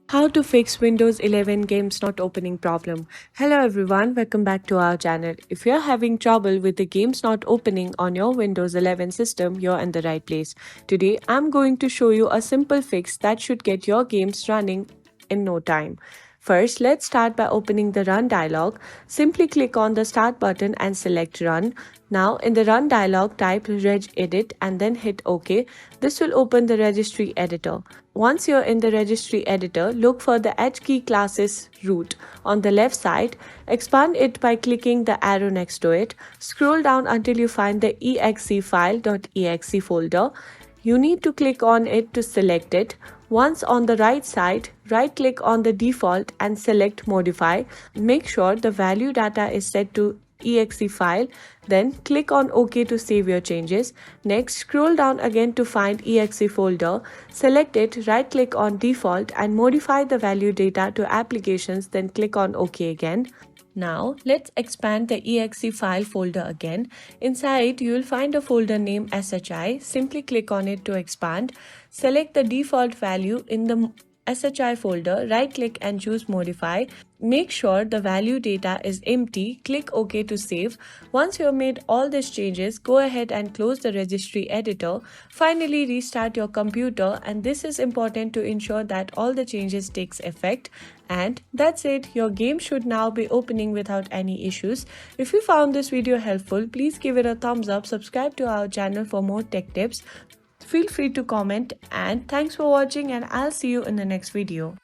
How to fix Windows 11 games not opening problem. Hello everyone, welcome back to our channel. If you're having trouble with the games not opening on your Windows 11 system, you're in the right place. Today, I'm going to show you a simple fix that should get your games running in no time. First, let's start by opening the Run dialog. Simply click on the Start button and select Run. Now, in the Run dialog, type regedit and then hit OK. This will open the registry editor. Once you're in the registry editor, look for the HKey classes root on the left side. Expand it by clicking the arrow next to it. Scroll down until you find the exe file.exe folder. You need to click on it to select it. Once on the right side, right-click on the default and select Modify. Make sure the value data is set to exe file, then click on OK to save your changes. Next, scroll down again to find exe folder, select it, right click on default and modify the value data to applications, then click on OK again. Now, let's expand the exe file folder again. Inside, you will find a folder named SHI. Simply click on it to expand. Select the default value in the SHI folder, right-click and choose Modify. Make sure the value data is empty. Click OK to save. Once you have made all these changes, go ahead and close the registry editor. Finally, restart your computer, and this is important to ensure that all the changes takes effect. And that's it. Your game should now be opening without any issues. If you found this video helpful, please give it a thumbs up, subscribe to our channel for more tech tips. Feel free to comment, and thanks for watching, and I'll see you in the next video.